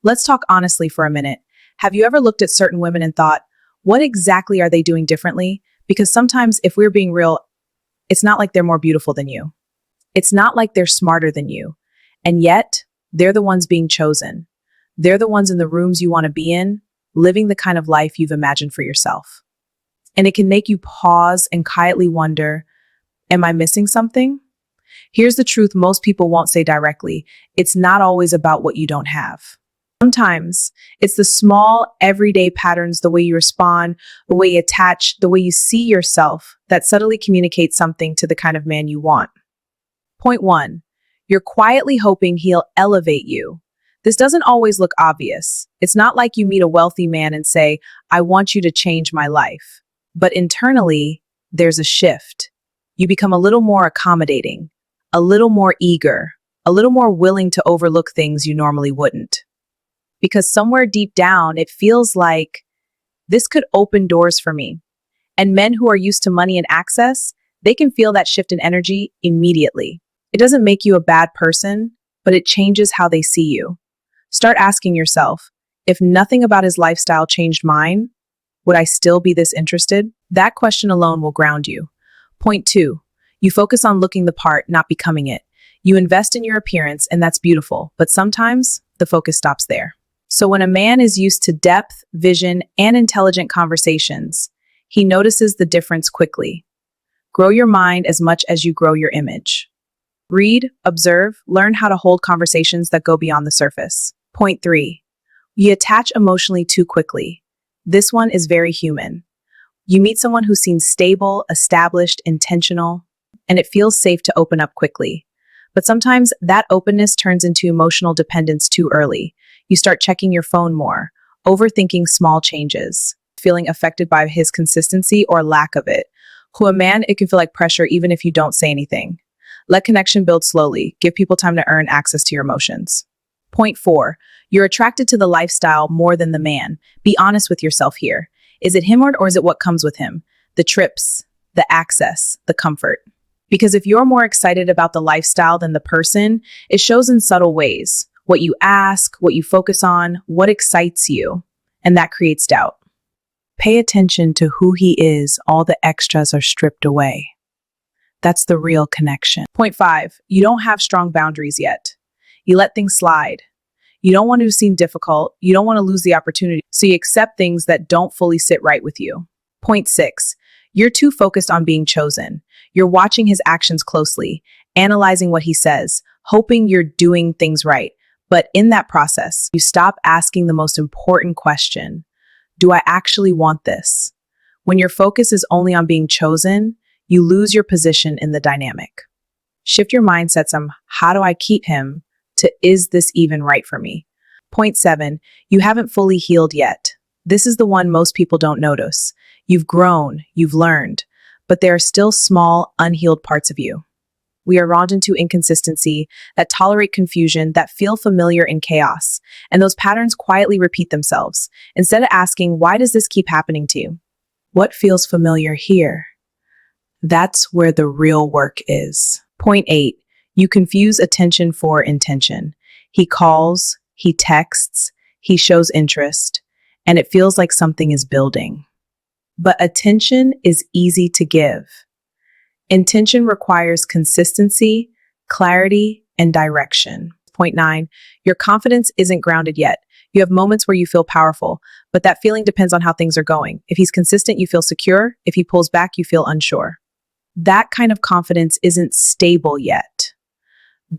Let's talk honestly for a minute. Have you ever looked at certain women and thought, what exactly are they doing differently? Because sometimes, if we're being real, it's not like they're more beautiful than you. It's not like they're smarter than you. And yet, they're the ones being chosen. They're the ones in the rooms you want to be in, living the kind of life you've imagined for yourself. And it can make you pause and quietly wonder, am I missing something? Here's the truth most people won't say directly. It's not always about what you don't have. Sometimes it's the small, everyday patterns, the way you respond, the way you attach, the way you see yourself that subtly communicate something to the kind of man you want. Point one, you're quietly hoping he'll elevate you. This doesn't always look obvious. It's not like you meet a wealthy man and say, I want you to change my life. But internally, there's a shift. You become a little more accommodating, a little more eager, a little more willing to overlook things you normally wouldn't. Because somewhere deep down, it feels like this could open doors for me. And men who are used to money and access, they can feel that shift in energy immediately. It doesn't make you a bad person, but it changes how they see you. Start asking yourself, if nothing about his lifestyle changed mine, would I still be this interested? That question alone will ground you. Point two, you focus on looking the part, not becoming it. You invest in your appearance, and that's beautiful, but sometimes the focus stops there. So when a man is used to depth, vision, and intelligent conversations, he notices the difference quickly. Grow your mind as much as you grow your image. Read, observe, learn how to hold conversations that go beyond the surface. Point three, you attach emotionally too quickly. This one is very human. You meet someone who seems stable, established, intentional, and it feels safe to open up quickly. But sometimes that openness turns into emotional dependence too early. You start checking your phone more, overthinking small changes, feeling affected by his consistency or lack of it. To a man, it can feel like pressure even if you don't say anything. Let connection build slowly. Give people time to earn access to your emotions. Point four, you're attracted to the lifestyle more than the man. Be honest with yourself here. Is it him or is it what comes with him? The trips, the access, the comfort. Because if you're more excited about the lifestyle than the person, it shows in subtle ways. What you ask, what you focus on, what excites you, and that creates doubt. Pay attention to who he is. All the extras are stripped away. That's the real connection. Point five, you don't have strong boundaries yet. You let things slide. You don't want to seem difficult. You don't want to lose the opportunity. So you accept things that don't fully sit right with you. Point six, you're too focused on being chosen. You're watching his actions closely, analyzing what he says, hoping you're doing things right. But in that process, you stop asking the most important question. Do I actually want this? When your focus is only on being chosen, you lose your position in the dynamic. Shift your mindset from how do I keep him to is this even right for me? Point seven, you haven't fully healed yet. This is the one most people don't notice. You've grown, you've learned, but there are still small, unhealed parts of you. We are drawn into inconsistency, that tolerate confusion, that feel familiar in chaos. And those patterns quietly repeat themselves. Instead of asking, why does this keep happening to you? What feels familiar here? That's where the real work is. Point eight, you confuse attention for intention. He calls, he texts, he shows interest, and it feels like something is building. But attention is easy to give. Intention requires consistency, clarity, and direction. Point nine, your confidence isn't grounded yet. You have moments where you feel powerful, but that feeling depends on how things are going. If he's consistent, you feel secure. If he pulls back, you feel unsure. That kind of confidence isn't stable yet.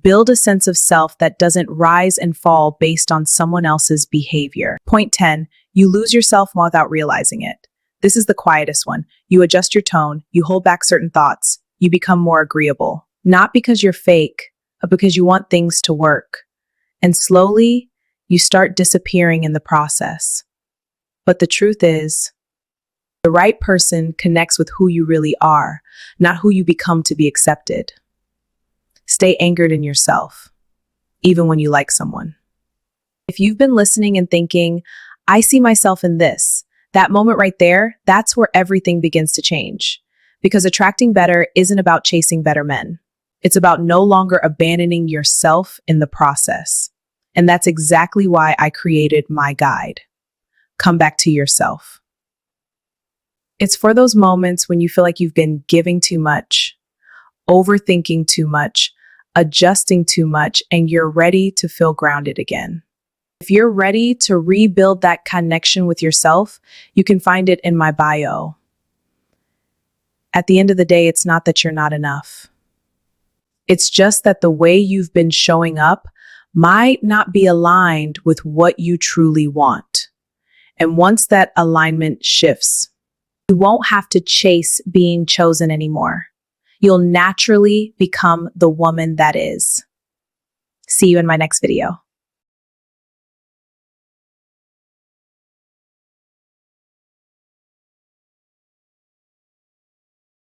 Build a sense of self that doesn't rise and fall based on someone else's behavior. Point 10, you lose yourself without realizing it. This is the quietest one. You adjust your tone, you hold back certain thoughts, you become more agreeable. Not because you're fake, but because you want things to work. And slowly, you start disappearing in the process. But the truth is, the right person connects with who you really are, not who you become to be accepted. Stay anchored in yourself, even when you like someone. If you've been listening and thinking, I see myself in this, that moment right there, that's where everything begins to change. Because attracting better isn't about chasing better men. It's about no longer abandoning yourself in the process. And that's exactly why I created my guide. Come back to yourself. It's for those moments when you feel like you've been giving too much, overthinking too much, adjusting too much, and you're ready to feel grounded again. If you're ready to rebuild that connection with yourself, you can find it in my bio. At the end of the day, it's not that you're not enough. It's just that the way you've been showing up might not be aligned with what you truly want. And once that alignment shifts, you won't have to chase being chosen anymore. You'll naturally become the woman that is. See you in my next video.